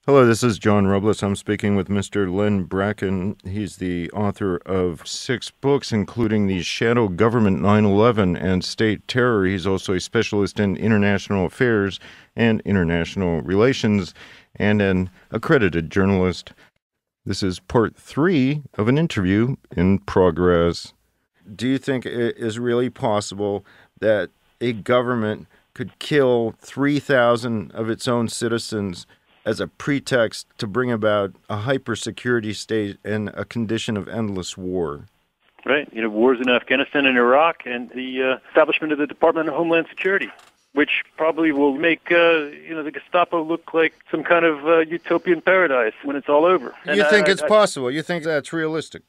Hello, this is John Robles. I'm speaking with Mr. Len Bracken. He's the author of 6 books, including The Shadow Government 9/11 and State Terror. He's also a specialist in international affairs and international relations and an accredited journalist. This is part 3 of an interview in progress. Do you think it is really possible that a government could kill 3,000 of its own citizens as a pretext to bring about a hyper-security state and a condition of endless war? Right. Wars in Afghanistan and Iraq and the establishment of the Department of Homeland Security, which probably will make, the Gestapo look like some kind of utopian paradise when it's all over. You think it's possible? You think that's realistic?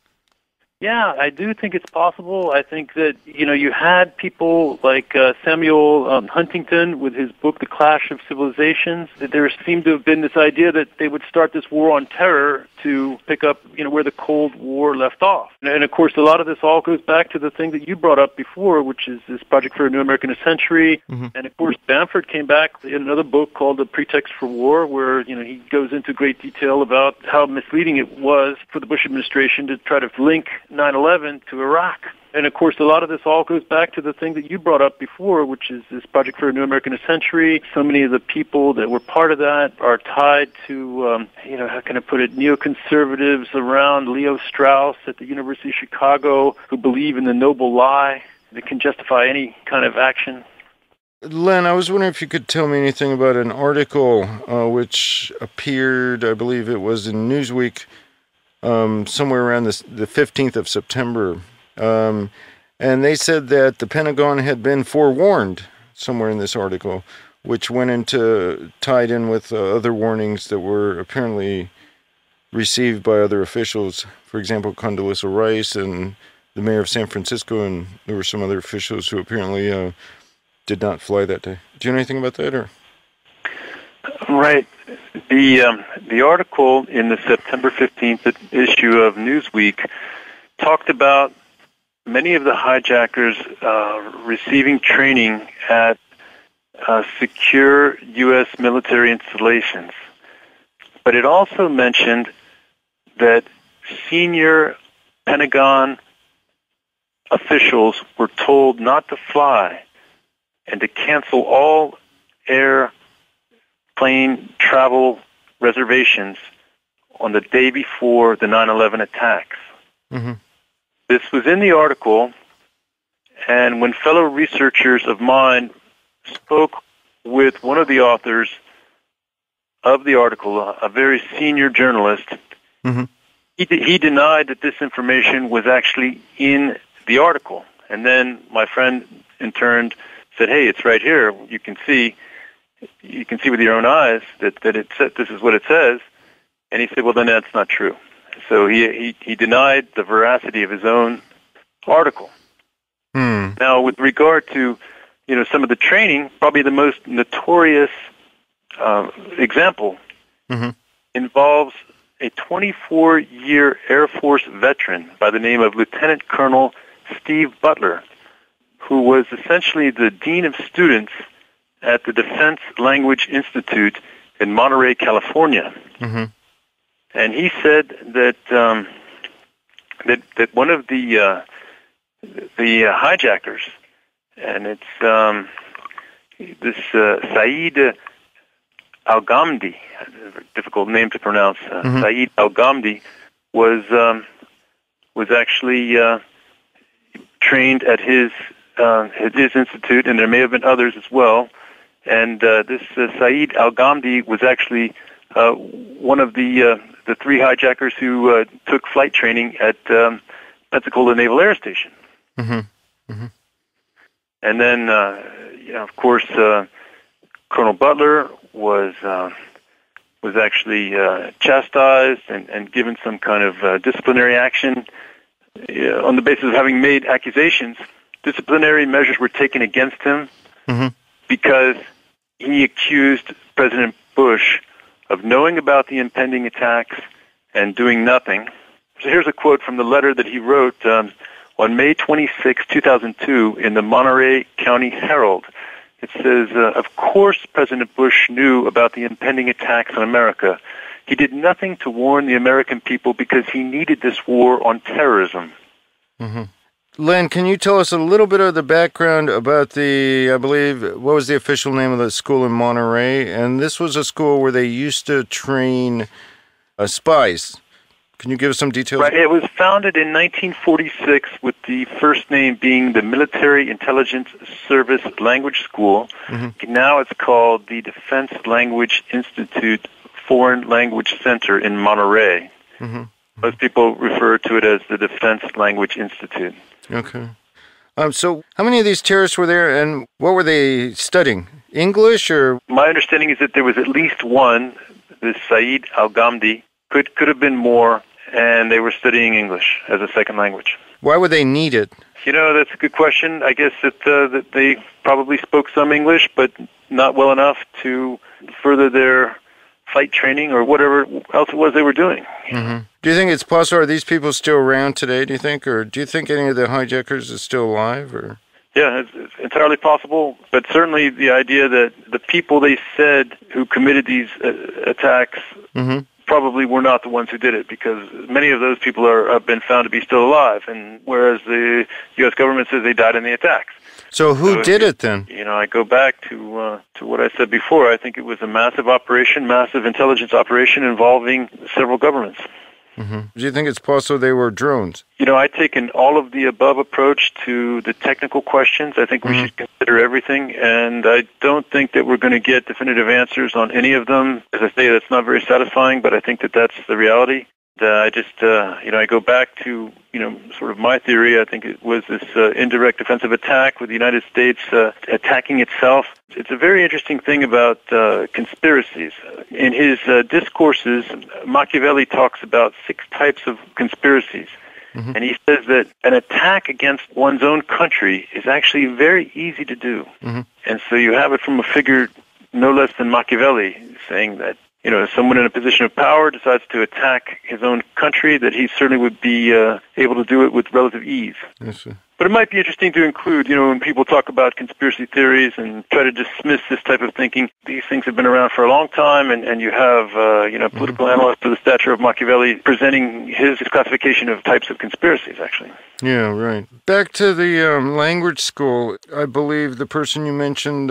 Yeah, I do think it's possible. I think that, you had people like Samuel Huntington with his book, The Clash of Civilizations. That there seemed to have been this idea that they would start this war on terror to pick up, where the Cold War left off. And of course, a lot of this all goes back to the thing that you brought up before, which is this Project for a New American Century. Mm-hmm. And of course, Bamford came back in another book called The Pretext for War, where, he goes into great detail about how misleading it was for the Bush administration to try to link 9/11 to Iraq. And of course, a lot of this all goes back to the thing that you brought up before, which is this Project for a New American Century. So many of the people that were part of that are tied to, how can I put it, neoconservatives around Leo Strauss at the University of Chicago who believe in the noble lie that can justify any kind of action. Len, I was wondering if you could tell me anything about an article which appeared, I believe it was in Newsweek, somewhere around the 15th of September. And they said that the Pentagon had been forewarned somewhere in this article, which tied in with other warnings that were apparently received by other officials. For example, Condoleezza Rice and the mayor of San Francisco, and there were some other officials who apparently did not fly that day. Do you know anything about that? Or? Right. The article in the September 15th issue of Newsweek talked about many of the hijackers receiving training at secure U.S. military installations. But it also mentioned that senior Pentagon officials were told not to fly and to cancel all airplane travel reservations on the day before the 9/11 attacks. Mm-hmm. This was in the article, and when fellow researchers of mine spoke with one of the authors of the article, a very senior journalist, mm-hmm. he denied that this information was actually in the article. And then my friend, in turn, said, "Hey, it's right here. You can see with your own eyes that this is what it says." And he said, "Well, then that's not true." So he denied the veracity of his own article. Now, with regard to some of the training, probably the most notorious example mm-hmm. involves a 24-year Air Force veteran by the name of Lieutenant Colonel Steve Butler, who was essentially the dean of students at the Defense Language Institute in Monterey, California. Mm-hmm. And he said that that one of the hijackers, and it's this Saeed Al-Ghamdi, a difficult name to pronounce. Mm-hmm. Saeed Al-Ghamdi was actually trained at his institute, and there may have been others as well. And this Saeed Al-Ghamdi was actually one of the 3 hijackers who took flight training at Pensacola Naval Air Station. Mm-hmm. Mm-hmm. And then, of course, Colonel Butler was actually chastised and given some kind of disciplinary action on the basis of having made accusations. Disciplinary measures were taken against him mm-hmm. because he accused President Bush of knowing about the impending attacks and doing nothing. So here's a quote from the letter that he wrote on May 26, 2002, in the Monterey County Herald. It says, of course President Bush knew about the impending attacks on America. he did nothing to warn the American people because he needed this war on terrorism. Mm-hmm. Len, can you tell us a little bit of the background about I believe, what was the official name of the school in Monterey? And this was a school where they used to train spies. Can you give us some details? Right. It was founded in 1946 with the first name being the Military Intelligence Service Language School. Mm-hmm. Now it's called the Defense Language Institute Foreign Language Center in Monterey. Mm-hmm. Most people refer to it as the Defense Language Institute. Okay. So how many of these terrorists were there, and what were they studying? English or? My understanding is that there was at least one, this Said al-Ghamdi. Could have been more, and they were studying English as a second language. Why would they need it? That's a good question. I guess that they probably spoke some English, but not well enough to further their flight training or whatever else it was they were doing. Mm-hmm. Do you think it's possible? Are these people still around today, do you think? Or do you think any of the hijackers is still alive? Or? Yeah, it's entirely possible. But certainly the idea that the people they said who committed these attacks mm-hmm. probably were not the ones who did it, because many of those people have been found to be still alive, and whereas the U.S. government says they died in the attacks. So who did it then? I go back to what I said before. I think it was a massive operation, massive intelligence operation involving several governments. Mm-hmm. Do you think it's possible they were drones? I take an all-of-the-above approach to the technical questions. I think we mm-hmm. should consider everything, and I don't think that we're going to get definitive answers on any of them. As I say, that's not very satisfying, but I think that that's the reality. I go back to, sort of my theory. I think it was this indirect defensive attack with the United States attacking itself. It's a very interesting thing about conspiracies. In his discourses, Machiavelli talks about 6 types of conspiracies. Mm-hmm. And he says that an attack against one's own country is actually very easy to do. Mm-hmm. And so you have it from a figure no less than Machiavelli saying that, someone in a position of power decides to attack his own country, that he certainly would be able to do it with relative ease. Yes, sir. But it might be interesting to include, when people talk about conspiracy theories and try to dismiss this type of thinking, these things have been around for a long time, and you have, political mm-hmm. analysts of the stature of Machiavelli presenting his classification of types of conspiracies, actually. Yeah, right. Back to the language school, I believe the person you mentioned,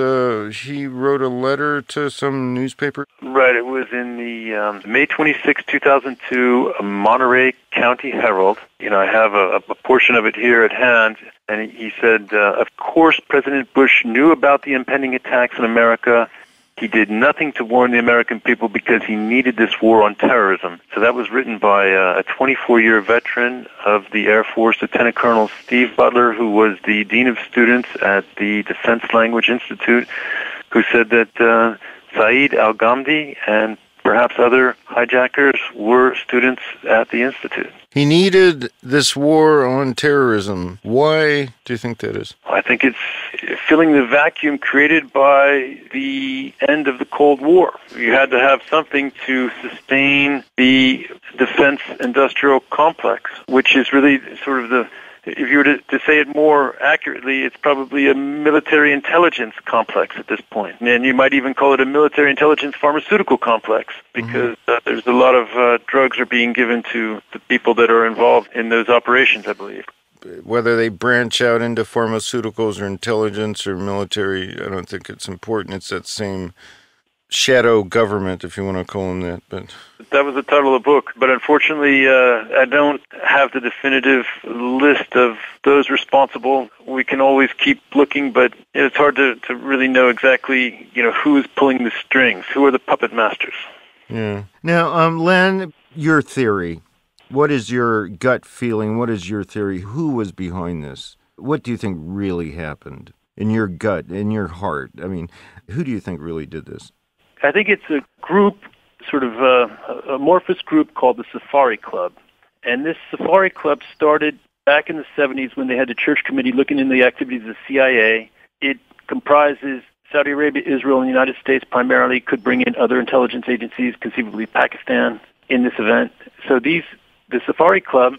he wrote a letter to some newspaper? Right, it was in the May 26, 2002, Monterey County Herald. I have a portion of it here at hand, and he said, of course, President Bush knew about the impending attacks in America. He did nothing to warn the American people because he needed this war on terrorism. So that was written by a 24-year veteran of the Air Force, Lieutenant Colonel Steve Butler, who was the Dean of Students at the Defense Language Institute, who said that Said al-Ghamdi and perhaps other hijackers were students at the Institute. He needed this war on terrorism. Why do you think that is? I think it's filling the vacuum created by the end of the Cold War. You had to have something to sustain the defense industrial complex, which is really sort of if you were to say it more accurately, it's probably a military intelligence complex at this point. And you might even call it a military intelligence pharmaceutical complex, because there's a lot of drugs are being given to the people that are involved in those operations, I believe. Whether they branch out into pharmaceuticals or intelligence or military, I don't think it's important. It's that same shadow government, if you want to call them that. But that was the title of the book. But unfortunately, I don't have the definitive list of those responsible. We can always keep looking, but it's hard to really know exactly, who is pulling the strings, who are the puppet masters. Yeah. Now, Len, your theory. What is your gut feeling? What is your theory? Who was behind this? What do you think really happened in your gut, in your heart? I mean, who do you think really did this? I think it's a group, sort of a amorphous group called the Safari Club. And this Safari Club started back in the 70s when they had the Church Committee looking into the activities of the CIA. It comprises Saudi Arabia, Israel, and the United States primarily, could bring in other intelligence agencies, conceivably Pakistan, in this event. So the Safari Club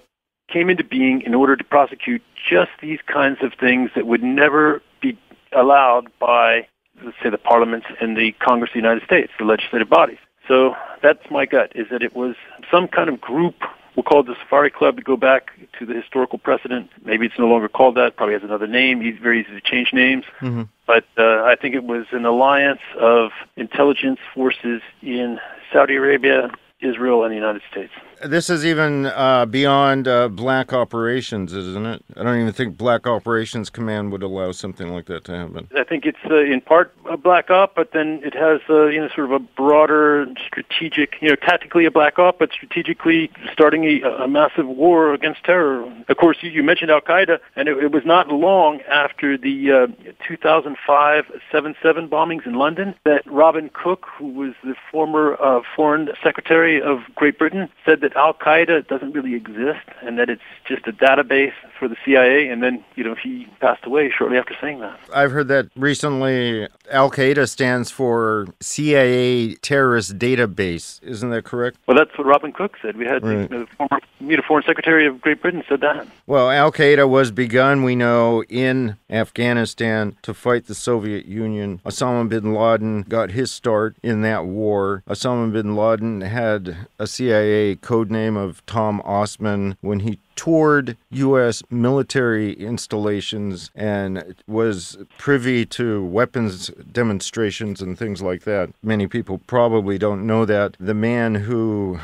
came into being in order to prosecute just these kinds of things that would never be allowed by, let's say, the parliaments and the Congress of the United States, the legislative bodies. So that's my gut, is that it was some kind of group. We'll call it the Safari Club to go back to the historical precedent. Maybe it's no longer called that, probably has another name. It's very easy to change names. Mm-hmm. But I think it was an alliance of intelligence forces in Saudi Arabia, Israel, and the United States. This is even beyond black operations, isn't it? I don't even think Black Operations Command would allow something like that to happen. I think it's in part a black op, but then it has sort of a broader strategic, tactically a black op, but strategically starting a massive war against terror. Of course, you mentioned Al Qaeda, and it was not long after the 2005 7/7 bombings in London that Robin Cook, who was the former Foreign Secretary of Great Britain, said that Al Qaeda doesn't really exist and that it's just a database for the CIA, and then he passed away shortly after saying that. I've heard that recently. Al Qaeda stands for CIA Terrorist Database. Isn't that correct? Well, that's what Robin Cook said. We had the former Foreign Secretary of Great Britain said that. Well, Al Qaeda was begun, we know, in Afghanistan to fight the Soviet Union. Osama bin Laden got his start in that war. Osama bin Laden had a CIA codename of Tom Osman when he toured U.S. military installations and was privy to weapons demonstrations and things like that. Many people probably don't know that. The man who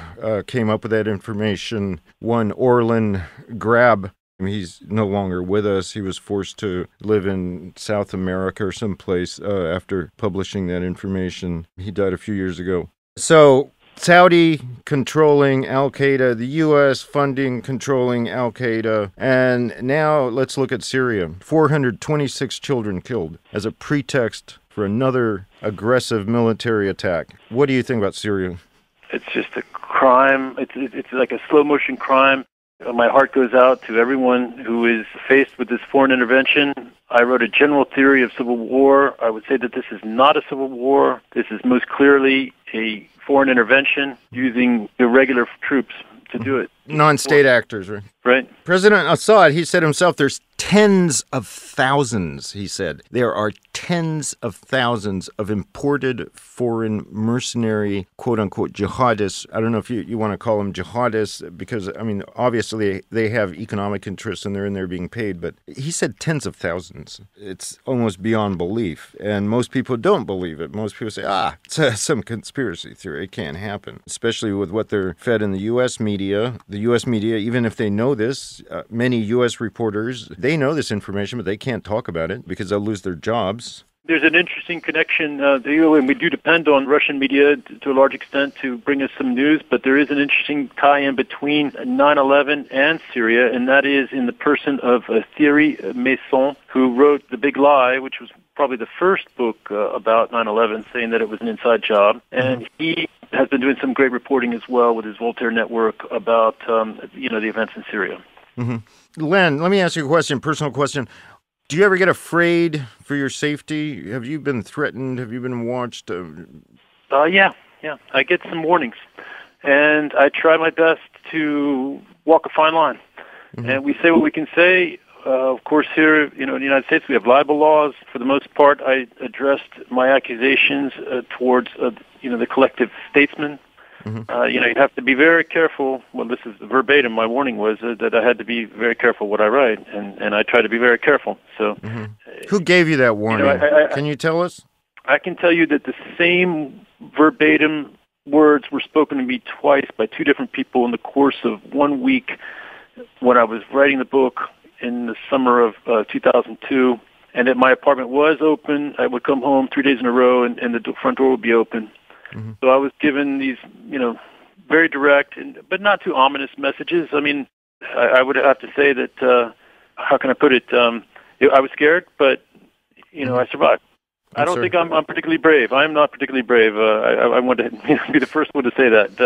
came up with that information, one Orlin Grab, he's no longer with us. He was forced to live in South America or someplace after publishing that information. He died a few years ago. So Saudi controlling Al-Qaeda, the U.S. funding controlling Al-Qaeda, and now let's look at Syria. 426 children killed as a pretext for another aggressive military attack. What do you think about Syria? It's just a crime. It's like a slow-motion crime. My heart goes out to everyone who is faced with this foreign intervention. I wrote a general theory of civil war. I would say that this is not a civil war. This is most clearly a foreign intervention using irregular troops to do it. Non-state actors, right? Right. President Assad, he said himself, there's tens of thousands, he said. There are tens of thousands of imported foreign mercenary, quote-unquote, jihadists. I don't know if you want to call them jihadists because, obviously they have economic interests and they're in there being paid, but he said tens of thousands. It's almost beyond belief, and most people don't believe it. Most people say, it's some conspiracy theory. It can't happen, especially with what they're fed in the U.S. media. The U.S. media, even if they know this, many U.S. reporters, they know this information, but they can't talk about it because they'll lose their jobs. There's an interesting connection, and we do depend on Russian media to a large extent to bring us some news, but there is an interesting tie-in between 9/11 and Syria, and that is in the person of Thierry Meyssan, who wrote The Big Lie, which was probably the first book about 9/11, saying that it was an inside job, and he has been doing some great reporting as well with his Voltaire network about the events in Syria. Mm-hmm. Len, let me ask you a question, personal question. Do you ever get afraid for your safety? Have you been threatened? Have you been watched? Yeah. I get some warnings, and I try my best to walk a fine line. Mm-hmm. And we say what we can say. Of course, here, in the United States, we have libel laws. For the most part, I addressed my accusations towards, the collective statesmen. Mm-hmm. You have to be very careful. Well, this is verbatim. My warning was that I had to be very careful what I write, and I try to be very careful. So, mm-hmm. Who gave you that warning? Can you tell us? I can tell you that the same verbatim words were spoken to me twice by two different people in the course of 1 week when I was writing the book in the summer of 2002, and that my apartment was open. I would come home 3 days in a row, and the front door would be open. Mm-hmm. So I was given these, very direct, but not too ominous messages. I would have to say that, how can I put it? I was scared, but, I survived. I don't think I'm particularly brave. I'm not particularly brave. I want to be the first one to say that.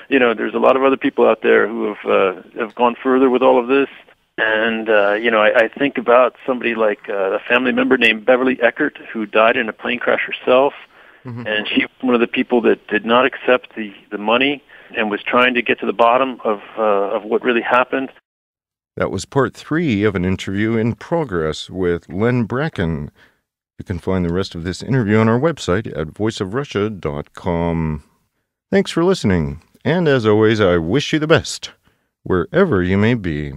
There's a lot of other people out there who have gone further with all of this. And, I think about somebody like a family member named Beverly Eckert, who died in a plane crash herself. Mm-hmm. And she was one of the people that did not accept the money and was trying to get to the bottom of what really happened. That was part 3 of an interview in progress with Len Bracken. You can find the rest of this interview on our website at voiceofrussia.com. Thanks for listening, and as always, I wish you the best, wherever you may be.